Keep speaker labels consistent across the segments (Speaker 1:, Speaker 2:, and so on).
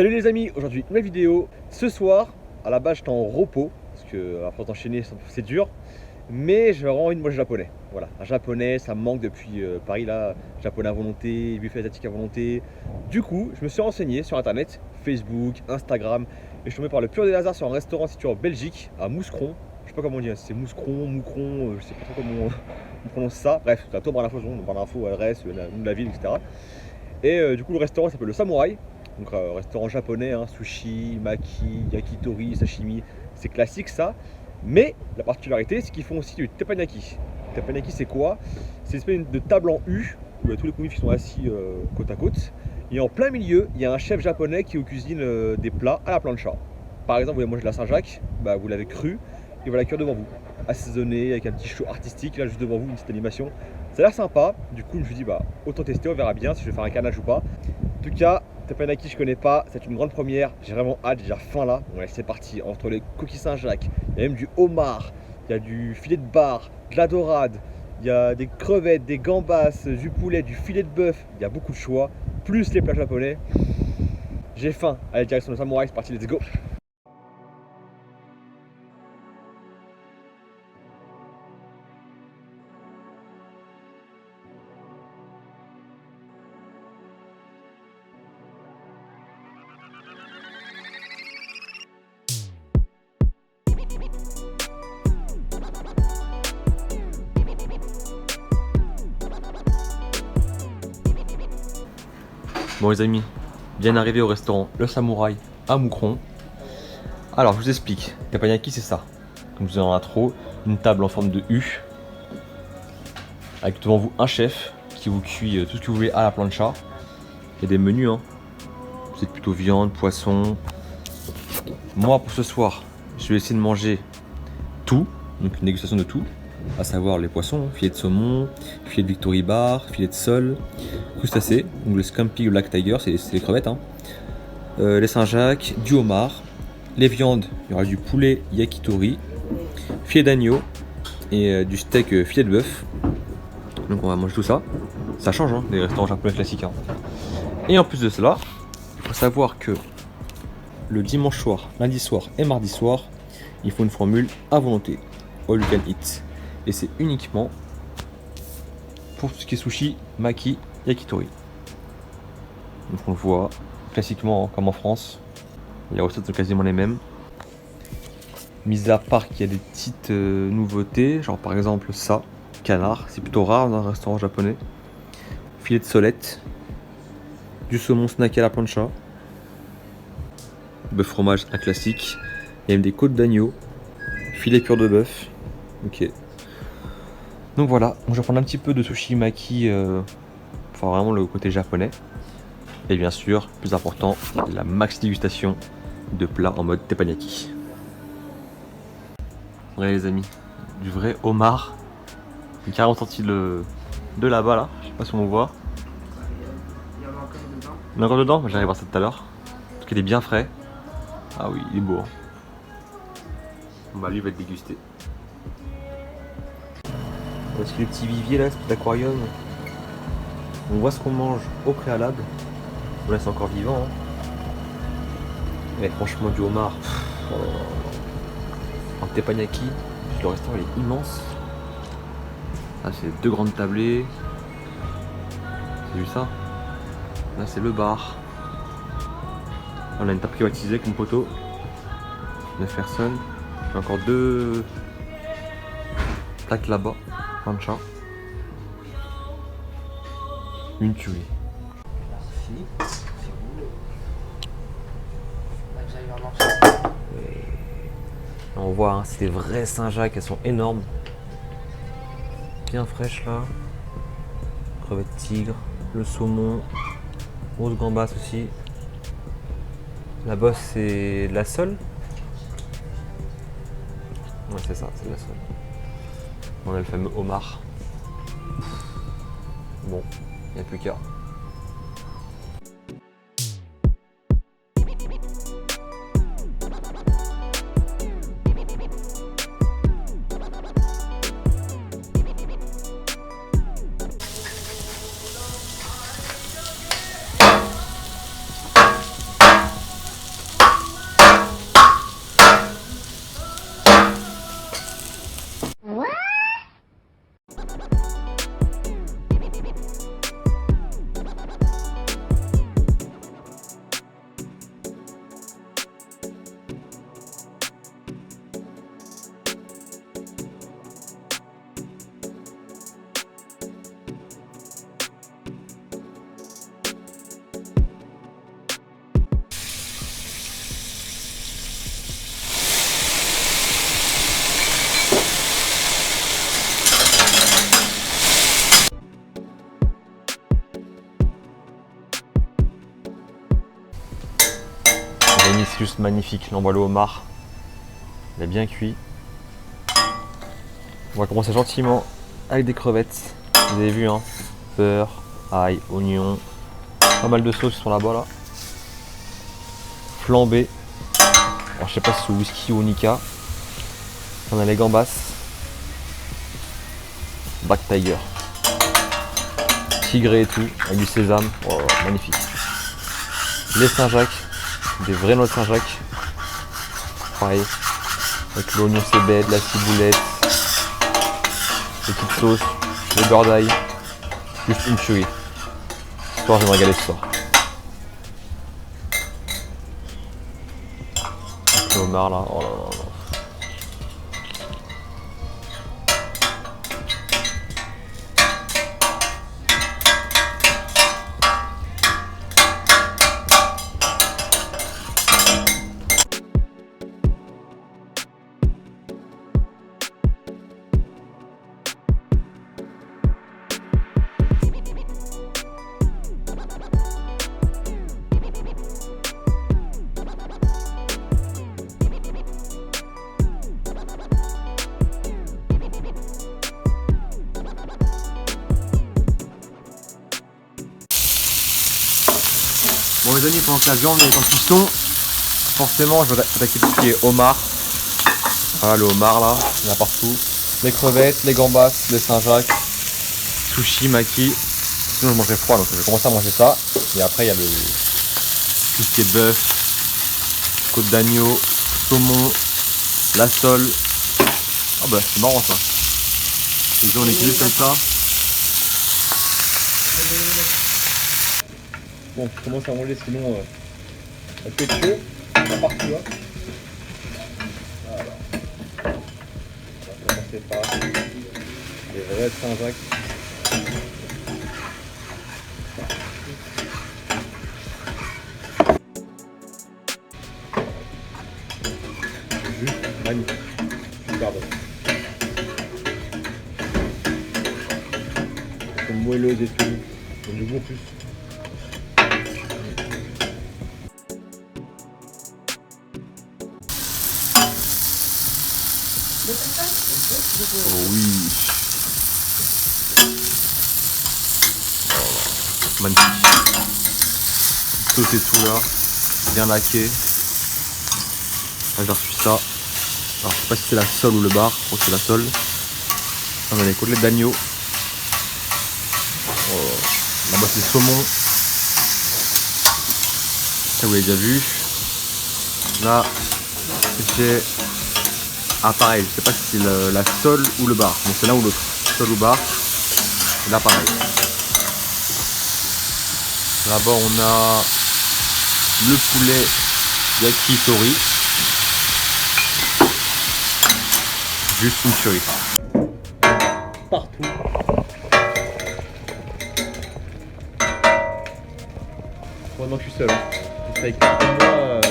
Speaker 1: Salut les amis, aujourd'hui nouvelle vidéo. Ce soir, à la base j'étais en repos, parce que après t'enchaîner c'est dur. Mais j'ai vraiment envie de manger japonais. Voilà, un japonais, ça me manque depuis Paris là, japonais à volonté, buffet asiatique à volonté. Du coup, je me suis renseigné sur internet, Facebook, Instagram, et je suis tombé par le pur des hasards sur un restaurant situé en Belgique, à Mouscron. Je sais pas comment on dit, hein, c'est Mouscron, Moucron, je sais pas trop comment on prononce ça. Bref, c'est à toi, barre d'infos, barre d'infos, adresse, le nom de la ville, etc. Et du coup, le restaurant s'appelle le Samouraï. Donc, restaurant japonais, hein, sushi, maki, yakitori, sashimi, c'est classique ça. Mais la particularité, c'est qu'ils font aussi du teppanyaki. Teppanyaki, c'est quoi? C'est une espèce de table en U où il y a tous les convives qui sont assis côte à côte. Et en plein milieu, il y a un chef japonais qui cuisine des plats à la plancha. Par exemple, vous voulez manger de la Saint-Jacques, bah, vous l'avez cru, il va la cuire devant vous, assaisonné avec un petit show artistique là juste devant vous, une petite animation. Ça a l'air sympa. Du coup, je me suis dit, bah, autant tester, on verra bien si je vais faire un canage ou pas. En tout cas, teppanyaki je connais pas, c'est une grande première, j'ai vraiment hâte, j'ai déjà faim là. Bon allez, c'est parti, entre les coquilles Saint-Jacques, il y a même du homard, il y a du filet de bar, de la dorade, il y a des crevettes, des gambas, du poulet, du filet de bœuf, il y a beaucoup de choix, plus les plats japonais. J'ai faim, allez direction le Samouraï, c'est parti, let's go. Bon les amis, bien arrivé au restaurant Le Samouraï à Moucron. Alors je vous explique, teppanyaki c'est ça, comme je vous ai en intro, une table en forme de U, avec devant vous un chef qui vous cuit tout ce que vous voulez à la plancha. Il y a des menus, hein. Vous êtes plutôt viande, poisson. Moi pour ce soir, je vais essayer de manger tout, donc une dégustation de tout, à savoir les poissons, filet de saumon, filet de Victory Bar, filet de sole, crustacés, donc le scampi ou black tiger, c'est les crevettes, hein. Les Saint-Jacques, du homard, les viandes, il y aura du poulet yakitori, filet d'agneau et du steak filet de bœuf. Donc on va manger tout ça. Ça change, hein, des restaurants japonais classiques, hein. Et en plus de cela, il faut savoir que le dimanche soir, lundi soir et mardi soir, il faut une formule à volonté, all you can eat. Et c'est uniquement pour tout ce qui est sushi, maki, yakitori. Donc on le voit classiquement comme en France, les recettes sont quasiment les mêmes. Mis à part qu'il y a des petites nouveautés, genre par exemple ça, canard, c'est plutôt rare dans un restaurant japonais. Filet de solette, du saumon snacké à la plancha, bœuf fromage, un classique. Il y a même des côtes d'agneau, filet pur de bœuf. Ok. Donc voilà, je vais prendre un petit peu de sushi maki, enfin vraiment le côté japonais. Et bien sûr, plus important, la max dégustation de plats en mode teppanyaki. Ouais les amis, du vrai homard. Il est carrément sorti de là-bas là, je sais pas si on voit. Il y en a encore dedans. Il y en a encore dedans, j'arrive à voir ça tout à l'heure. Parce qu'il est bien frais. Ah oui, il est beau, hein. Bah lui il va être dégusté. Parce que le petit vivier là, ce petit aquarium, on voit ce qu'on mange au préalable. Là c'est encore vivant, hein. Mais franchement du homard, en teppanyaki, le restaurant il est immense. Ah c'est deux grandes tablées. C'est vu ça? Là c'est le bar. On a une table privatisée avec une poteau. 9 personnes. J'ai encore deux plaques là-bas. Plancha. Une tuerie. On voit, hein, c'est des vrais Saint-Jacques, elles sont énormes. Bien fraîches là. Crevettes tigre, le saumon, grosse gambasse aussi. La bosse c'est de la sole. Ouais c'est ça, c'est de la sole. On a le fameux homard. Bon, il n'y a plus qu'à. amis, c'est juste magnifique. Là on voit le homard. Il est bien cuit. On va commencer gentiment avec des crevettes. Vous avez vu, hein, beurre, ail, oignon, pas mal de sauce sur là-bas là. Flambé. Alors je sais pas si c'est whisky ou Nika. On a les gambas. Black Tiger. Tigré et tout, avec du sésame. Oh, magnifique. Les Saint-Jacques, des vrais noix de Saint-Jacques. Pareil. Avec l'oignon cébette, la ciboulette, les petites sauces, le beurre d'ail. Juste une tuerie. Ce soir, je vais me régaler ce soir. Avec le homard là, oh là là là. Bon les amis, pendant que la viande est en cuisson, forcément je vais attaquer tout ce qui est homard. Voilà le homard là, il y en a partout. Les crevettes, les gambas, les Saint-Jacques, sushi, maki. Sinon je mangerai froid, donc je vais commencer à manger ça. Et après il y a tout ce qui est bœuf, côte d'agneau, saumon, la sole. Ah bah c'est marrant ça. Les gens on équilibre comme ça. Bon, je commence à manger sinon ça fait chaud, ça part partout là. Voilà. On va commencer par les vrais Saint-Jacques. Juste magnifique, super bon. Elles sont moelleuses et tout, donc du goût en plus. Oh oui. Oh, magnifique. Sauce et tout là, bien laqué. Là j'ai reçu ça. Alors je sais pas si c'est la sole ou le bar, je crois que c'est la sole. On a les côtelettes d'agneau. Oh. Là-bas c'est le saumon. Ça vous l'avez déjà vu. Là j'ai... Ah pareil, je sais pas si c'est la sole ou le bar. Donc c'est l'un ou l'autre. Sole ou bar. Et là pareil. Là-bas on a le poulet yakitori. Juste une tuerie. Partout. Maintenant je suis seul. C'est avec moi,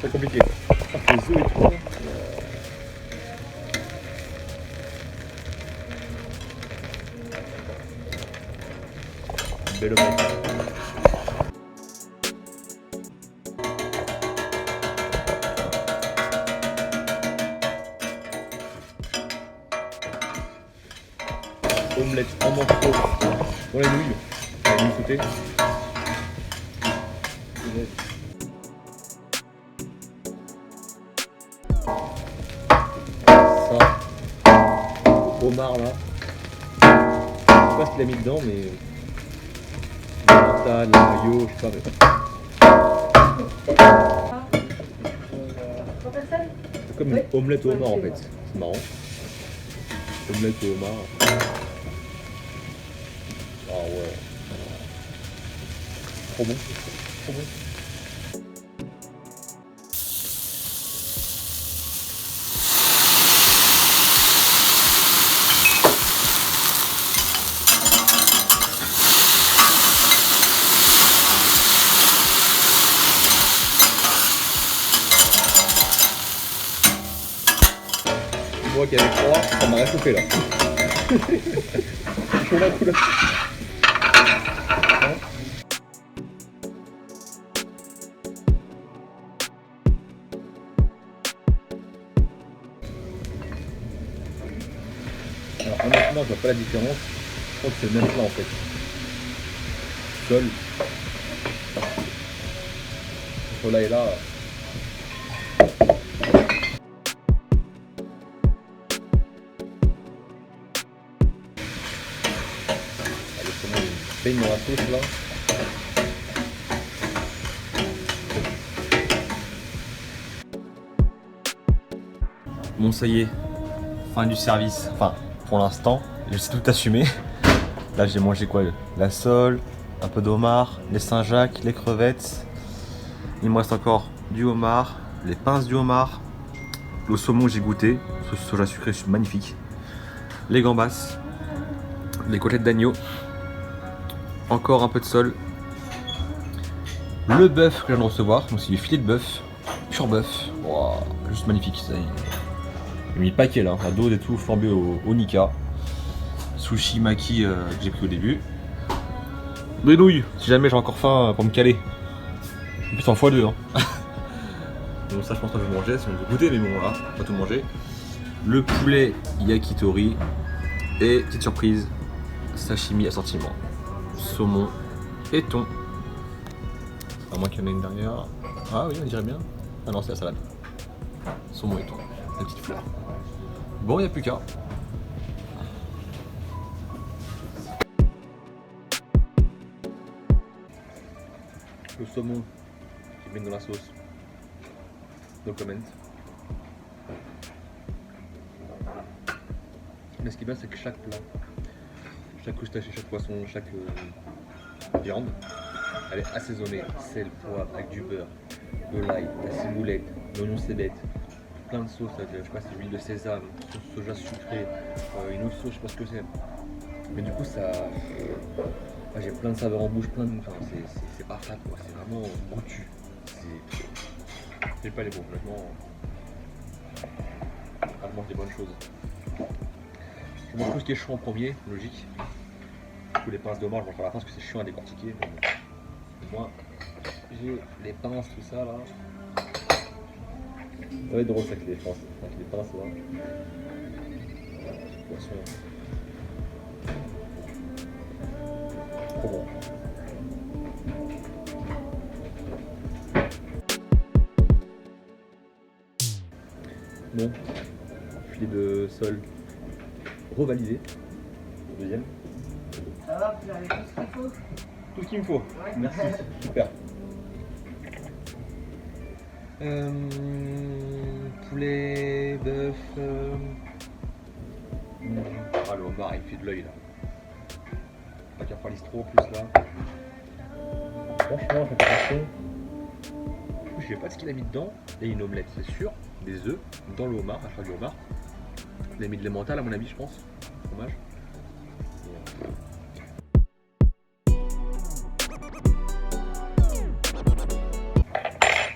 Speaker 1: c'est compliqué. Les œufs et tout. Belle omelette. Omelette en morceaux dans les nouilles. Les nouilles sautées. Ça, homard là. Je sais pas ce qu'il a mis dedans, mais la mayo, je sais pas. C'est comme une omelette au homard en fait. C'est marrant. Omelette au homard. Ah ouais. Trop bon. Trop bon. Moi qui avais froid, ça m'a réchauffé là. Chaud la couleur. vois pas la différence. Je crois que c'est le même plat en fait. Seul. Entre là et là. Allez, comment il baigne dans la sauce là. Bon, ça y est, fin du service. Enfin, pour l'instant, je sais tout assumer. Là, j'ai mangé quoi? La sole, un peu d'homard, les Saint-Jacques, les crevettes. Il me reste encore du homard, les pinces du homard, le saumon, j'ai goûté, ce soja sucré, c'est magnifique. Les gambas, les côtelettes d'agneau, encore un peu de sole. Le bœuf que je viens de recevoir, donc c'est du filet de bœuf, pur bœuf. Wow, juste magnifique. Ça y est. J'ai mis le paquet là, la dose et tout flambé au Nika. Sushi maki que j'ai pris au début. Des nouilles, si jamais j'ai encore faim pour me caler. En plus en x2 hein. Donc ça je pense que je vais manger, si on veut goûter, mais bon voilà, pas tout manger. Le poulet yakitori. Et petite surprise, sashimi assortiment. Saumon et thon. À moins qu'il y en ait une derrière. Ah oui, on dirait bien. Ah non, c'est la salade. Saumon et thon. La petite fleur. Bon, il n'y a plus qu'à. Le saumon qui baigne dans la sauce. No comment. Mais ce qui est bien, c'est que chaque plat, chaque crustacé, chaque poisson, chaque viande, elle est assaisonnée. Sel, poivre, avec du beurre, de l'ail, de la ciboulette, l'oignon cébette, plein de sauces. Je sais pas, c'est l'huile de sésame, sauce soja sucré, une autre sauce, je sais pas ce que c'est. Mais du coup, ça. J'ai plein de saveurs en bouche, plein de. Enfin, c'est pas fat, quoi. C'est vraiment goûtu. C'est pas les bons, honnêtement. Elle mange des bonnes choses. Je mange tout ce qui est chaud en premier, logique. Du coup, les pinces de homard, je mange à la fin parce que c'est chiant à décortiquer. Mais moi, j'ai les pinces, tout ça là. Ça va être drôle ça avec les pinces, avec les pinces là. Poisson. Trop bon. Bon, filet de sole revalidé. Le deuxième.
Speaker 2: Ça va, vous avez tout ce qu'il faut?
Speaker 1: Tout ce qu'il me faut.
Speaker 2: Ouais.
Speaker 1: Merci, super. Poulet, bœuf. Ah, le homard, il fait de l'œil là. Pas qu'à faire l'istro en plus là. Franchement, faites attention. Je sais pas ce qu'il a mis dedans. Il y a une omelette, c'est sûr. Des œufs dans le homard, à faire du homard. Il a mis de l'emmental à mon avis, je pense. Fromage.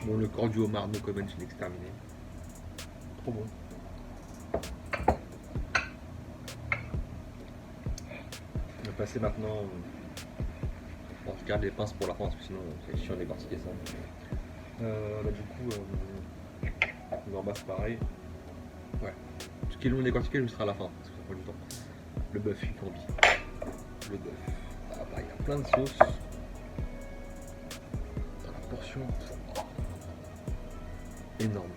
Speaker 1: Bon, le corps du homard, no comment, je l'ai exterminé. Trop bon. On va passer maintenant. Bon, je garde les pinces pour la fin parce que sinon c'est chiant de décortiquer ça. Du coup, le gambas pareil. Ouais. Ce qui est long à décortiquer, je serai à la fin parce que ça prend du temps. Le bœuf, il faut envie. Le bœuf. Ah, bah, il y a plein de sauces. Dans la portion. Énorme.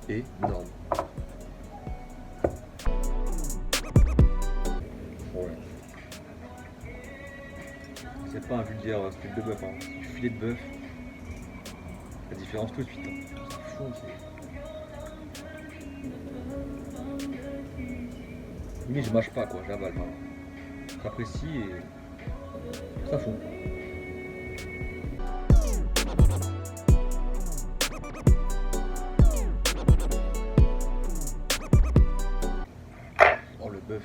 Speaker 1: Énorme. Ouais. C'est pas un vulgaire steak de bœuf, hein. C'est du filet de bœuf. La différence tout de suite. Hein. C'est fou, limite, je mâche pas, quoi, j'avale. J'apprécie et ça fond. Oh, le bœuf.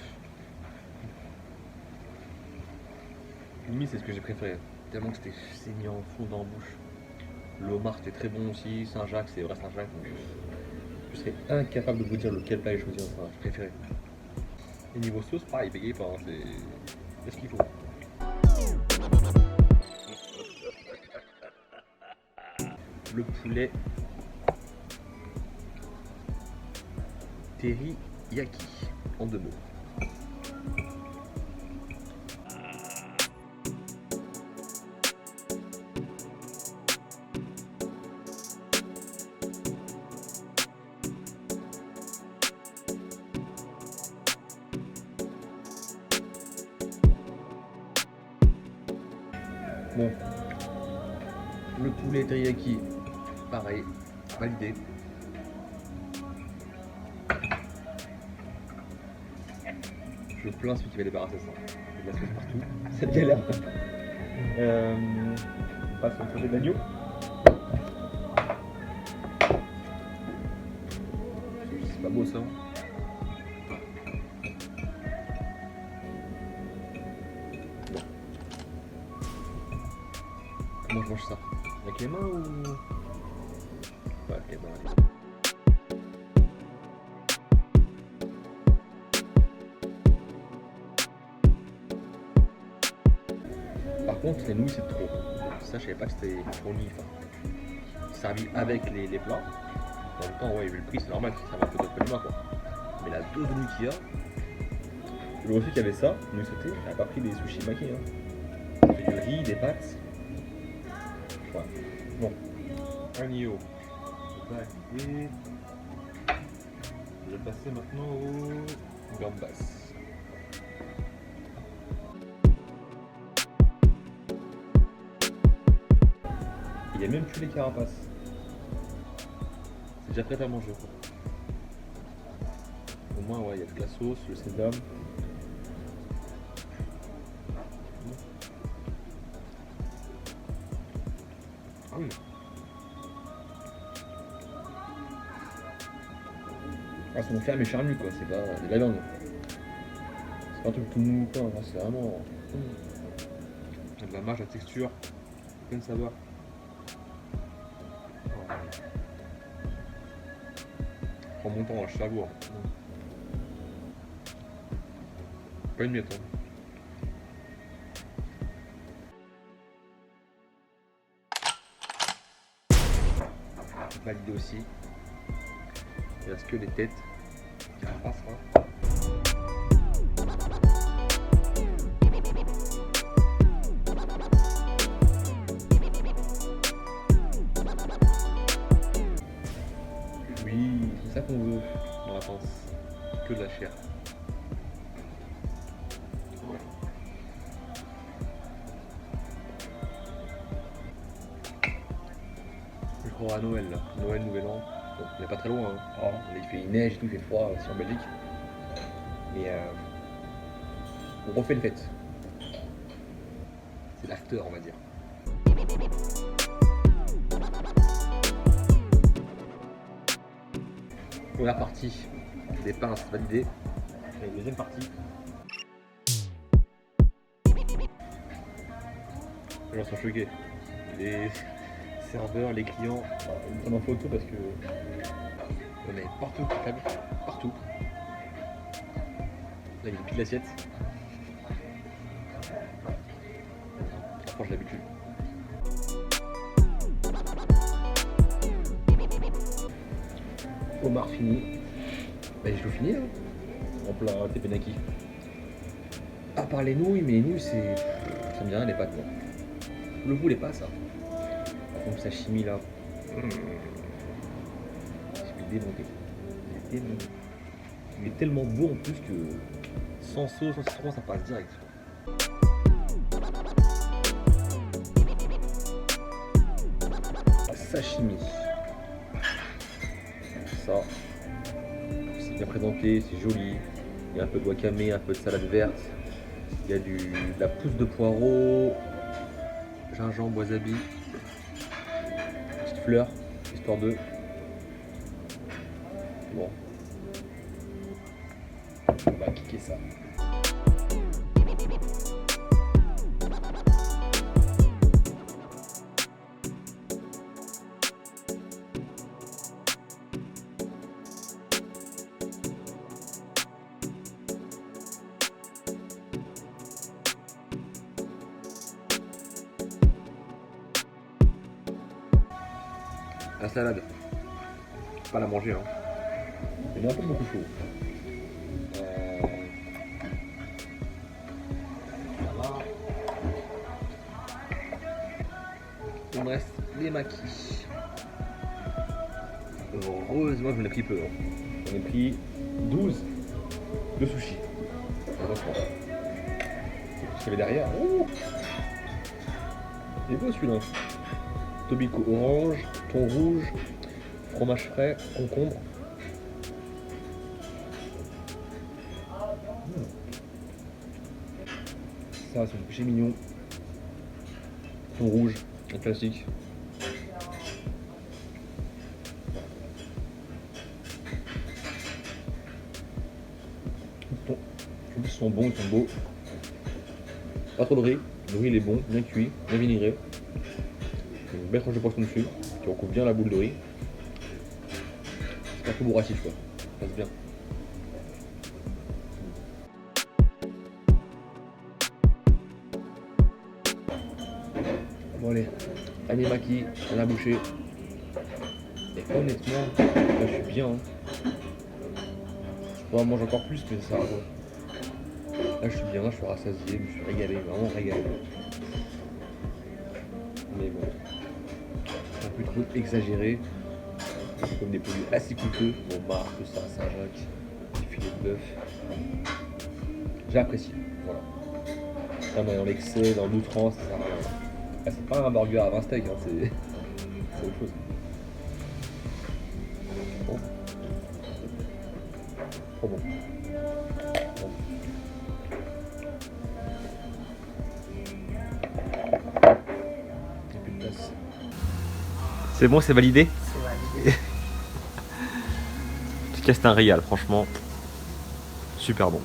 Speaker 1: Limite, c'est ce que j'ai préféré. Tellement que c'était saignant, fondant en bouche. Le homard, c'était très bon aussi. Saint-Jacques, c'est vrai Saint-Jacques. Donc je serais incapable de vous dire lequel plat j'ai choisi en train. Je préférais. Et niveau sauce, pareil, bégayez pas. Hein, c'est ce qu'il faut. Le poulet teriyaki en 2 mots. Bon. Le poulet teriyaki, pareil, validé. Je plains celui qui va débarrasser ça. Il y a de la sauce partout. C'est galère. On passe au sauté d'agneau. C'est pas beau ça. Bon. Comment je mange ça? Avec les mains ou... Ouais, avec les mains, allez. Par contre, les nouilles c'est trop. Ça, je savais pas que c'était fourni. Enfin, servi avec les plats. En même temps, ouais, vu le prix, c'est normal, ça va un peu d'autres aliments quoi. Mais la dose de nouilles qu'il y a. Le reçu qu'il y avait ça, nouilles sautées, elle a pas pris des sushis maki. Hein. Ça fait du riz, des pâtes. Ouais. Bon. Agneau. Validé. Je vais passer maintenant au gambas. Il n'y a même plus les carapaces. C'est déjà prêt à manger quoi. Au moins ouais, il y a de la sauce, le sésame. Ah oui. Ah, c'est mon ferme et charnu quoi, c'est pas de la viande. C'est pas un truc tout mou quoi, c'est vraiment... Il y a de la marge, la texture, plein de saveurs. En montant à chaque bois. Pas une miette. Validé aussi. Il reste que les têtes. Carapace, hein. Oui, c'est ça qu'on veut dans la panse. Que de la chair. Je crois à Noël là. Noël, Nouvel An. Bon, on n'est pas très loin. Hein. Oh, il fait neige et tout, il fait froid aussi en Belgique. Mais on refait une fête. C'est l'after, on va dire. Première partie des pinces validées. Et deuxième partie. Les gens sont choqués. Les serveurs, les clients, ils me prennent en photo parce que on est partout, partout. Là il y a plus l'assiette. Après j'ai l'habitude. Homard fini. Bah je l'ai fini hein. En plat teppanyaki. À part les nouilles, mais les nouilles c'est... ça me dit rien les pâtes moi. Le goût les pas ça. Par contre sashimi là. Je vais démonter. Il est tellement beau en plus que sans sauce, sans citron ça passe direct. Sashimi. Ça. C'est bien présenté, c'est joli. Il y a un peu de wakame, un peu de salade verte. Il y a de la pousse de poireau, gingembre, wasabi, petite fleur, histoire de... Bon. On va kicker ça. La salade, pas la manger hein. Il est un peu beaucoup chaud. Voilà. Il me reste les maquis. Heureusement j'en ai pris peu. Hein. J'en ai pris 12 de sushis. Ce qu'il y avait derrière. Il est beau celui-là. Tobiko orange, thon rouge, fromage frais, concombre. Ça, c'est le péché mignon. Thon rouge, un classique. En plus, ils sont bons, ils sont beaux. Pas trop de riz. Le riz, il est bon, bien cuit, bien vinaigré. Une belle tranche de poisson dessus, qui recouvre bien la boule de riz. C'est pas trop bourratif quoi, ça passe bien. Bon allez, animaki dans la bouchée. Et honnêtement, là je suis bien. Hein. Je pourrais en manger encore plus, mais ça va. Là je suis bien, je suis rassasié, je me suis régalé, vraiment régalé. Mais bon, un peu trop exagéré, comme des produits assez coûteux, bon marque, ça, Saint-Jacques, des filets de bœuf. J'ai apprécié, voilà. Là, on est dans l'excès, dans l'outrance, ça sert à rien. Ah, c'est pas un burger à 20 steaks, hein, c'est autre chose. Bon. Trop bon. Bon. C'est bon, c'est validé?
Speaker 2: C'est validé.
Speaker 1: En tout cas, c'était un régal, franchement. Super bon.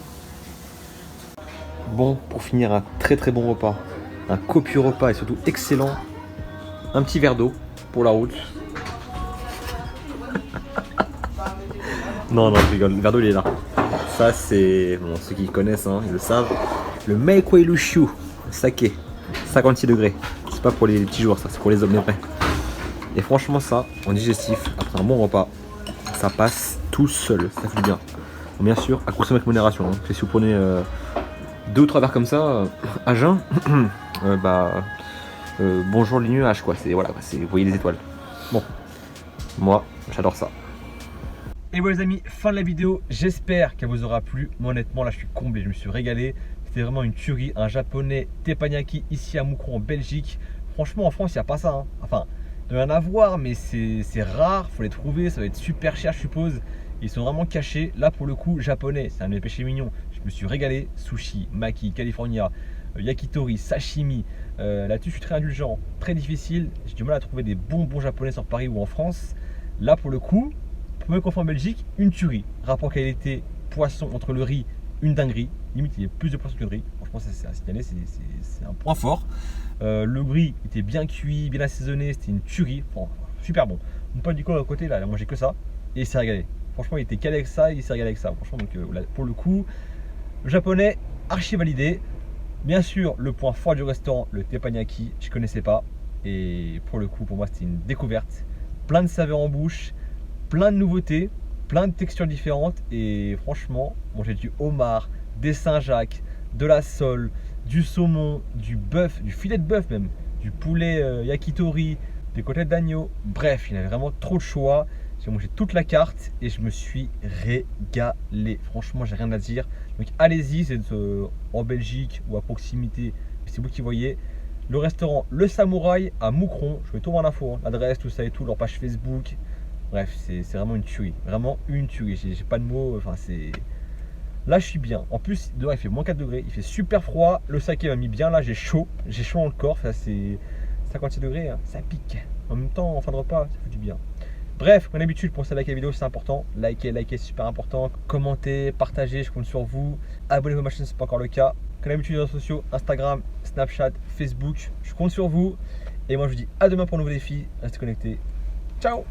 Speaker 1: Bon, pour finir, un très très bon repas. Un copieux repas et surtout excellent. Un petit verre d'eau pour la route. Non, je rigole. Le verre d'eau, il est là. Ça, c'est. Bon, ceux qui connaissent, hein, ils le savent. Le Meikei Lushu saké. 56 degrés. C'est pas pour les petits jours, ça, c'est pour les hommes vrais. Et franchement, ça, en digestif, après un bon repas, ça passe tout seul. Ça fait du bien. Bon, bien sûr, à consommer avec modération. Hein. Si vous prenez 2 ou 3 verres comme ça, à jeun, bonjour les nuages, quoi. C'est, voilà, vous voyez les étoiles. Bon, moi, j'adore ça. Et voilà les amis, fin de la vidéo. J'espère qu'elle vous aura plu. Moi, honnêtement, là, je suis comblé. Je me suis régalé. C'était vraiment une tuerie. Un japonais teppanyaki ici à Moucron en Belgique. Franchement, en France, il n'y a pas ça. Hein. Enfin, il doit y en avoir, mais c'est rare. Faut les trouver. Ça va être super cher, je suppose. Ils sont vraiment cachés. Là, pour le coup, japonais. C'est un de mes péchés mignons. Je me suis régalé. Sushi, maki, California, yakitori, sashimi. Là-dessus, je suis très indulgent. Très difficile. J'ai du mal à trouver des bons japonais sur Paris ou en France. Là, pour le coup, premier confort en Belgique, une tuerie. Rapport qualité poisson entre le riz, une dinguerie. Limite, il y a plus de poisson que de riz. Franchement, c'est à signaler, c'est un point fort. Le riz était bien cuit, bien assaisonné. C'était une tuerie. Enfin, super bon. Mon pote du coup à côté, là, il a mangé que ça. Et il s'est régalé. Franchement, il était calé avec ça, il s'est régalé avec ça. Franchement, donc là, pour le coup, le japonais, archi validé. Bien sûr, le point fort du restaurant, le teppanyaki, je ne connaissais pas. Et pour le coup, pour moi, c'était une découverte. Plein de saveurs en bouche, plein de nouveautés, plein de textures différentes. Et franchement, manger du homard, des Saint-Jacques, de la sole, du saumon, du bœuf, du filet de bœuf même, du poulet yakitori, des côtelettes d'agneau. Bref, il y avait vraiment trop de choix. J'ai mangé toute la carte et je me suis régalé. Franchement, j'ai rien à dire. Donc allez-y, c'est en Belgique ou à proximité. C'est vous qui voyez. Le restaurant Le Samouraï à Moucron. Je mets tout en info, hein, l'adresse, tout ça et tout, leur page Facebook. Bref, c'est vraiment une tuerie. Vraiment une tuerie. J'ai pas de mots. Enfin, c'est. Là, je suis bien. En plus, dehors, il fait moins 4 degrés. Il fait super froid. Le saké m'a mis bien là. J'ai chaud. J'ai chaud dans le corps. Ça, c'est 56 degrés. Hein. Ça pique. En même temps, en fin de repas, ça fait du bien. Bref, comme d'habitude, pensez à liker la vidéo, c'est important. Likez, c'est super important. Commentez, partagez, je compte sur vous. Abonnez-vous à ma chaîne si ce n'est pas encore le cas. Comme d'habitude, les réseaux sociaux, Instagram, Snapchat, Facebook, je compte sur vous. Et moi, je vous dis à demain pour un nouveau défi. Restez connectés. Ciao!